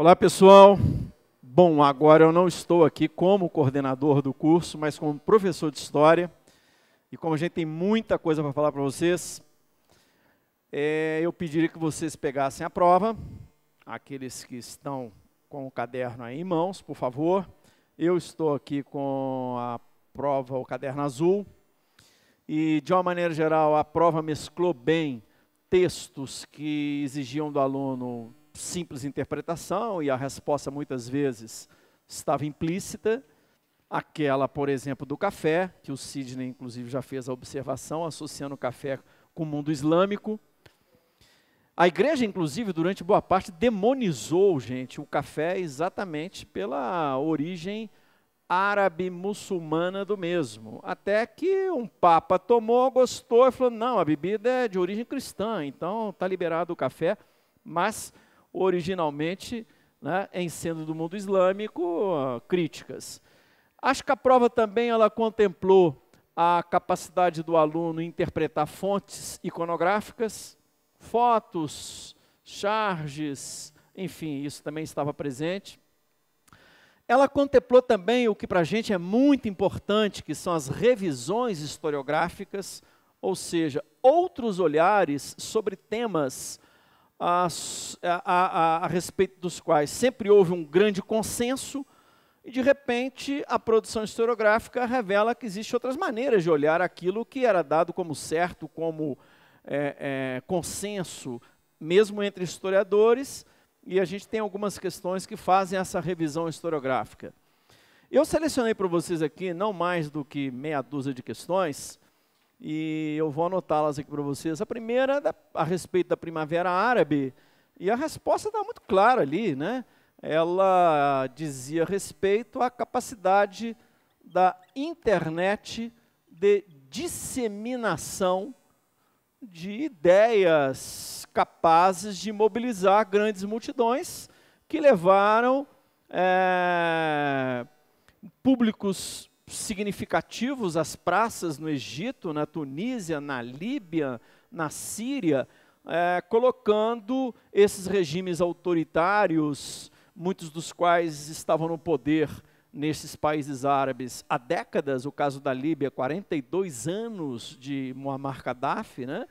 Olá, pessoal. Bom, agora eu não estou aqui como coordenador do curso, mas como professor de História. E como a gente tem muita coisa para falar para vocês, eu pediria que vocês pegassem a prova, aqueles que estão com o caderno aí em mãos, por favor. Eu estou aqui com a prova, o caderno azul, e de uma maneira geral a prova mesclou bem textos que exigiam do aluno simples interpretação, e a resposta muitas vezes estava implícita. Aquela, por exemplo, do café, que o Sidney, inclusive, já fez a observação, associando o café com o mundo islâmico. A igreja, inclusive, durante boa parte, demonizou, gente, o café exatamente pela origem árabe-muçulmana do mesmo. Até que um papa tomou, gostou e falou, não, a bebida é de origem cristã, então está liberado o café, mas originalmente, né, em sendo do mundo islâmico, críticas. Acho que a prova também ela contemplou a capacidade do aluno interpretar fontes iconográficas, fotos, charges, enfim, isso também estava presente. Ela contemplou também o que para a gente é muito importante, que são as revisões historiográficas, ou seja, outros olhares sobre temas a respeito dos quais sempre houve um grande consenso, e de repente a produção historiográfica revela que existem outras maneiras de olhar aquilo que era dado como certo, como consenso, mesmo entre historiadores, e a gente tem algumas questões que fazem essa revisão historiográfica. Eu selecionei para vocês aqui não mais do que meia dúzia de questões, e eu vou anotá-las aqui para vocês. A primeira, a respeito da Primavera Árabe, e a resposta está muito clara ali, né? Ela dizia respeito à capacidade da internet de disseminação de ideias capazes de mobilizar grandes multidões, que levaram públicos significativos às praças no Egito, na Tunísia, na Líbia, na Síria, colocando esses regimes autoritários, muitos dos quais estavam no poder nesses países árabes há décadas, o caso da Líbia, 42 anos de Muammar Gaddafi, né?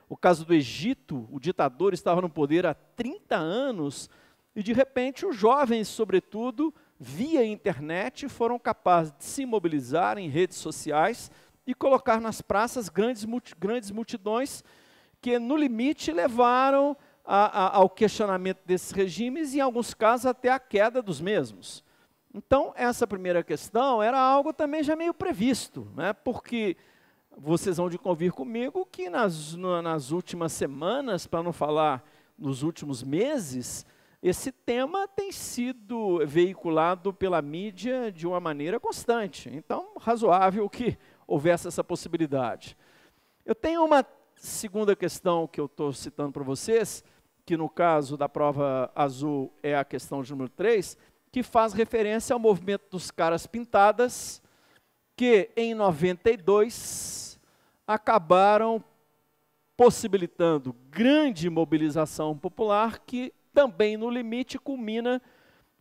O caso do Egito, o ditador estava no poder há 30 anos, e de repente os jovens, sobretudo, via internet, foram capazes de se mobilizar em redes sociais e colocar nas praças grandes multidões que, no limite, levaram ao questionamento desses regimes e, em alguns casos, até a queda dos mesmos. Então, essa primeira questão era algo também já meio previsto, né? Porque vocês vão de convir comigo que nas últimas semanas, para não falar nos últimos meses, esse tema tem sido veiculado pela mídia de uma maneira constante. Então, razoável que houvesse essa possibilidade. Eu tenho uma segunda questão que eu estou citando para vocês, que no caso da prova azul é a questão de número 3, que faz referência ao movimento dos caras pintadas, que em 92 acabaram possibilitando grande mobilização popular, que também, no limite, culmina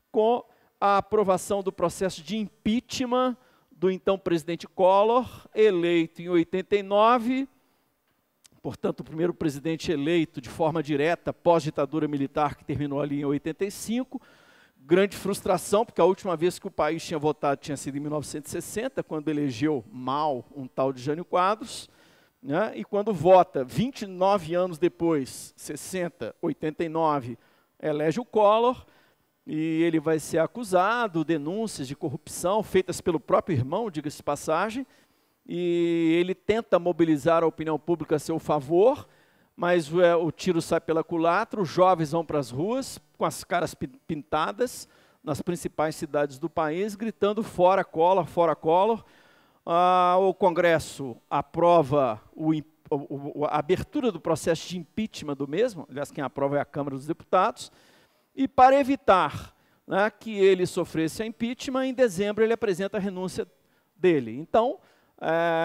com a aprovação do processo de impeachment do então presidente Collor, eleito em 89, portanto, o primeiro presidente eleito de forma direta pós-ditadura militar, que terminou ali em 85. Grande frustração, porque a última vez que o país tinha votado tinha sido em 1960, quando elegeu mal um tal de Jânio Quadros, né? E quando vota 29 anos depois, 60, 89, elege o Collor, e ele vai ser acusado, denúncias de corrupção feitas pelo próprio irmão, diga-se de passagem, e ele tenta mobilizar a opinião pública a seu favor, mas o tiro sai pela culatra, os jovens vão para as ruas, com as caras pintadas, nas principais cidades do país, gritando fora Collor, fora Collor. O Congresso aprova a abertura do processo de impeachment do mesmo, aliás, quem aprova é a Câmara dos Deputados, e para evitar, né, que ele sofresse a impeachment, em dezembro ele apresenta a renúncia dele. Então,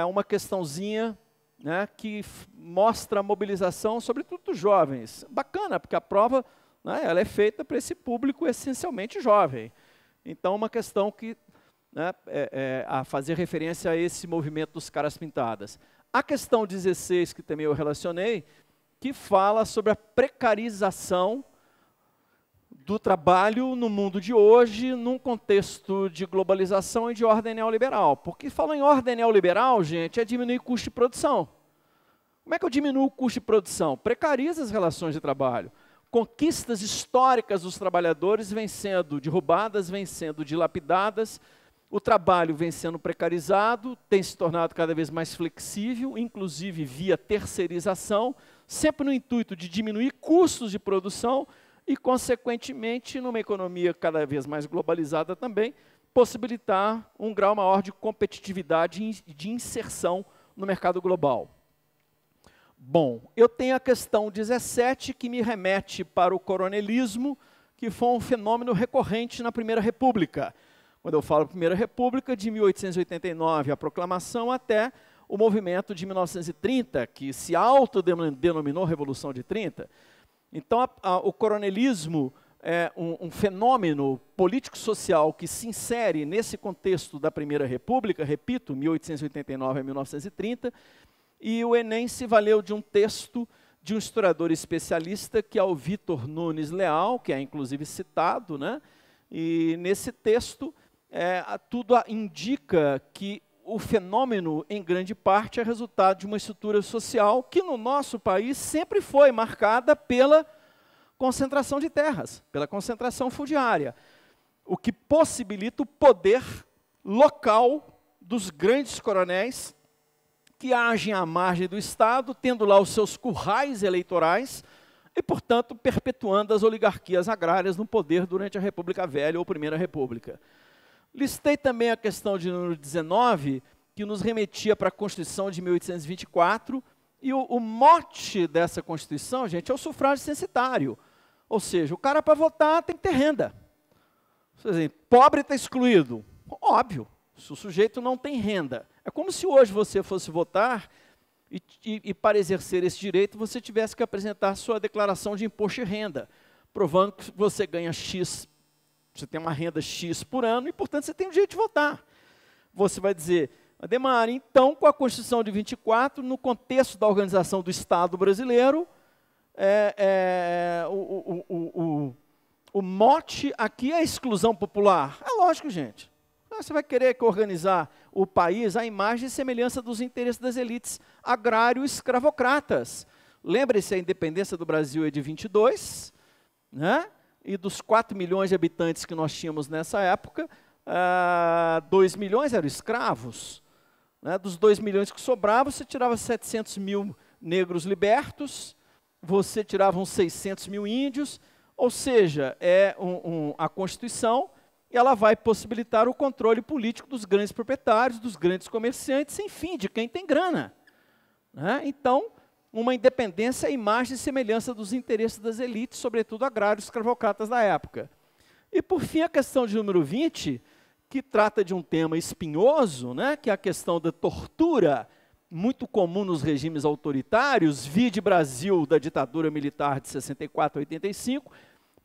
uma questãozinha, né, que mostra a mobilização, sobretudo dos jovens. Bacana, porque a prova né, ela é feita para esse público essencialmente jovem. Então, uma questão que, né, a fazer referência a esse movimento dos caras pintadas. A questão 16, que também eu relacionei, que fala sobre a precarização do trabalho no mundo de hoje, num contexto de globalização e de ordem neoliberal. Porque falando em ordem neoliberal, gente, é diminuir o custo de produção. Como é que eu diminuo o custo de produção? Precariza as relações de trabalho. Conquistas históricas dos trabalhadores vêm sendo derrubadas, vêm sendo dilapidadas, o trabalho vem sendo precarizado, tem se tornado cada vez mais flexível, inclusive via terceirização, sempre no intuito de diminuir custos de produção e, consequentemente, numa economia cada vez mais globalizada também, possibilitar um grau maior de competitividade e de inserção no mercado global. Bom, eu tenho a questão 17, que me remete para o coronelismo, que foi um fenômeno recorrente na Primeira República. Quando eu falo Primeira República, de 1889, a proclamação, até o movimento de 1930, que se autodenominou Revolução de 30. Então, o coronelismo é um fenômeno político-social que se insere nesse contexto da Primeira República, repito, 1889 a 1930, e o Enem se valeu de um texto de um historiador especialista, que é o Vitor Nunes Leal, que é inclusive citado, né? E nesse texto, tudo indica que o fenômeno, em grande parte, é resultado de uma estrutura social que, no nosso país, sempre foi marcada pela concentração de terras, pela concentração fundiária, o que possibilita o poder local dos grandes coronéis que agem à margem do Estado, tendo lá os seus currais eleitorais e, portanto, perpetuando as oligarquias agrárias no poder durante a República Velha ou Primeira República. Listei também a questão de número 19, que nos remetia para a Constituição de 1824, e o mote dessa Constituição, gente, é o sufrágio censitário. Ou seja, o cara, para votar, tem que ter renda. Por exemplo, pobre está excluído. Óbvio, se o sujeito não tem renda. É como se hoje você fosse votar e para exercer esse direito, você tivesse que apresentar sua declaração de imposto de renda, provando que você ganha X, você tem uma renda X por ano e, portanto, você tem o direito de votar. Você vai dizer, Ademar, então, com a Constituição de 24, no contexto da organização do Estado brasileiro, o mote aqui é a exclusão popular. É lógico, gente. Você vai querer organizar o país à imagem e semelhança dos interesses das elites agrário-escravocratas. Lembre-se, a independência do Brasil é de 22, né? E dos 4 milhões de habitantes que nós tínhamos nessa época, 2 milhões eram escravos. Né? Dos 2 milhões que sobravam, você tirava 700 mil negros libertos, você tirava uns 600 mil índios, ou seja, a Constituição, ela vai possibilitar o controle político dos grandes proprietários, dos grandes comerciantes, enfim, de quem tem grana. Né? Então, uma independência à imagem e semelhança dos interesses das elites, sobretudo agrários escravocratas da época. E, por fim, a questão de número 20, que trata de um tema espinhoso, né, que é a questão da tortura, muito comum nos regimes autoritários, vide Brasil da ditadura militar de 64 a 85,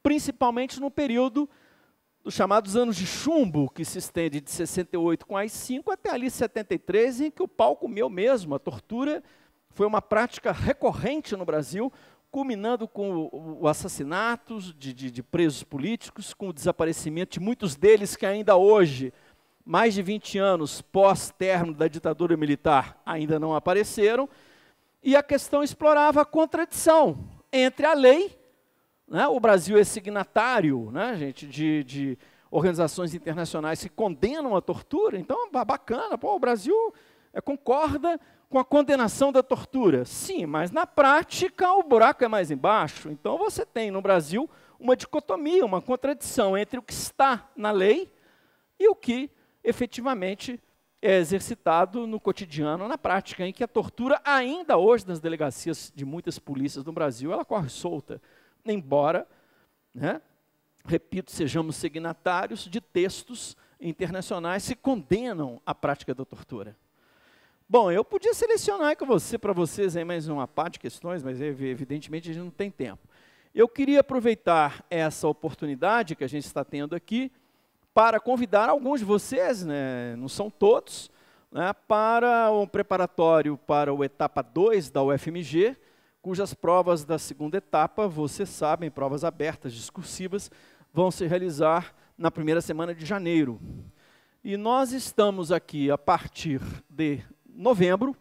principalmente no período dos chamados anos de chumbo, que se estende de 68 com AI-5 até ali 73, em que o pau comeu mesmo. A tortura foi uma prática recorrente no Brasil, culminando com o assassinato de presos políticos, com o desaparecimento de muitos deles que ainda hoje, mais de 20 anos pós-término da ditadura militar, ainda não apareceram. E a questão explorava a contradição entre a lei, né? O Brasil é signatário, né, gente, de organizações internacionais que condenam a tortura, então bacana, pô, o Brasil concorda com a condenação da tortura. Sim, mas na prática o buraco é mais embaixo. Então você tem no Brasil uma dicotomia, uma contradição entre o que está na lei e o que efetivamente é exercitado no cotidiano, na prática, em que a tortura ainda hoje nas delegacias de muitas polícias no Brasil, ela corre solta. Embora, né, repito, sejamos signatários de textos internacionais que condenam a prática da tortura. Bom, eu podia selecionar aí para vocês aí mais uma parte de questões, mas evidentemente a gente não tem tempo. Eu queria aproveitar essa oportunidade que a gente está tendo aqui para convidar alguns de vocês, né, não são todos, né, para um preparatório para o etapa 2 da UFMG, cujas provas da segunda etapa, vocês sabem, provas abertas, discursivas, vão se realizar na primeira semana de janeiro. E nós estamos aqui a partir de novembro,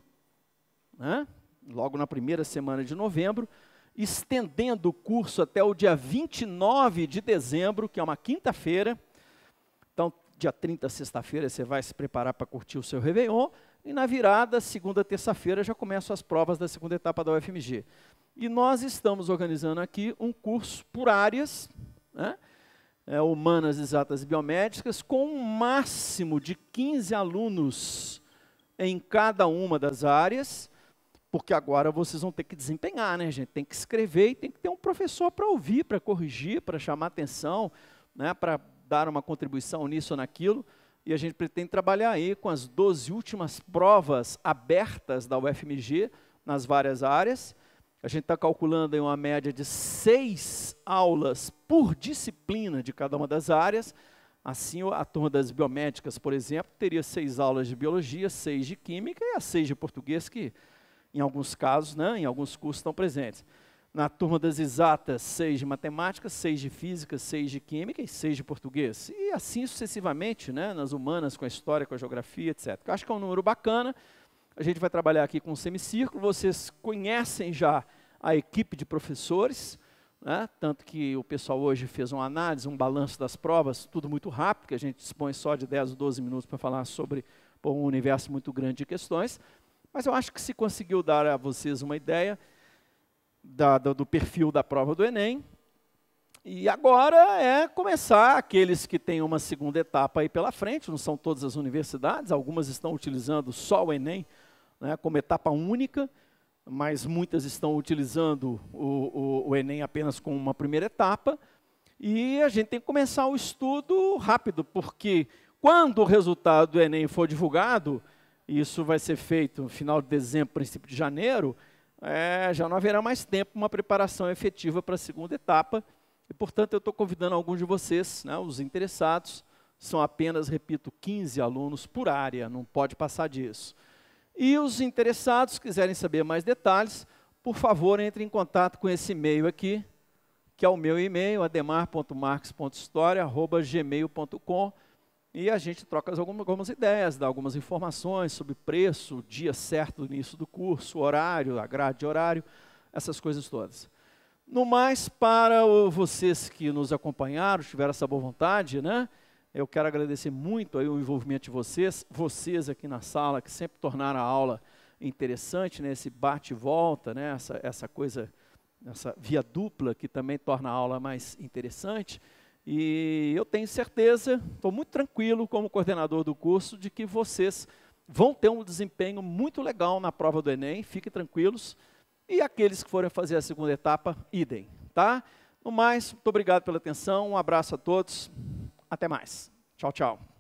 né, logo na primeira semana de novembro, estendendo o curso até o dia 29 de dezembro, que é uma quinta-feira. Então, dia 30, sexta-feira, você vai se preparar para curtir o seu Réveillon, e na virada, segunda, terça-feira, já começam as provas da segunda etapa da UFMG. E nós estamos organizando aqui um curso por áreas, né, humanas, exatas e biomédicas, com um máximo de 15 alunos em cada uma das áreas, porque agora vocês vão ter que desempenhar, né, gente? Tem que escrever e tem que ter um professor para ouvir, para corrigir, para chamar atenção, né, para dar uma contribuição nisso ou naquilo. E a gente pretende trabalhar aí com as 12 últimas provas abertas da UFMG nas várias áreas. A gente está calculando aí uma média de 6 aulas por disciplina de cada uma das áreas. Assim, a turma das biomédicas, por exemplo, teria 6 aulas de biologia, 6 de química e as 6 de português, que em alguns casos, né, em alguns cursos estão presentes. Na turma das exatas, 6 de matemática, 6 de física, 6 de química e 6 de português. E assim sucessivamente, né, nas humanas, com a história, com a geografia, etc. Eu acho que é um número bacana. A gente vai trabalhar aqui com um semicírculo. Vocês conhecem já a equipe de professores, né, tanto que o pessoal hoje fez uma análise, um balanço das provas, tudo muito rápido, que a gente dispõe só de 10 ou 12 minutos para falar sobre um universo muito grande de questões. Mas eu acho que se conseguiu dar a vocês uma ideia do perfil da prova do Enem. E agora é começar aqueles que têm uma segunda etapa aí pela frente, não são todas as universidades, algumas estão utilizando só o Enem, né, como etapa única, mas muitas estão utilizando o Enem apenas como uma primeira etapa. E a gente tem que começar o estudo rápido, porque quando o resultado do Enem for divulgado, isso vai ser feito no final de dezembro, princípio de janeiro, já não haverá mais tempo uma preparação efetiva para a segunda etapa. E, portanto, eu estou convidando alguns de vocês, né, os interessados, são apenas, repito, 15 alunos por área, não pode passar disso. E os interessados, quiserem saber mais detalhes, por favor, entre em contato com esse e-mail aqui, que é o meu e-mail, ademar.marques.historia@gmail.com, e a gente troca algumas ideias, dá algumas informações sobre preço, dia certo do início do curso, horário, a grade de horário, essas coisas todas. No mais, para vocês que nos acompanharam, tiveram essa boa vontade, né? Eu quero agradecer muito aí o envolvimento de vocês aqui na sala, que sempre tornaram a aula interessante, né? Esse bate e volta, né? Essa coisa, essa via dupla que também torna a aula mais interessante. E eu tenho certeza, estou muito tranquilo como coordenador do curso, de que vocês vão ter um desempenho muito legal na prova do Enem, fiquem tranquilos. E aqueles que forem fazer a segunda etapa, idem, tá? No mais, muito obrigado pela atenção, um abraço a todos, até mais. Tchau, tchau.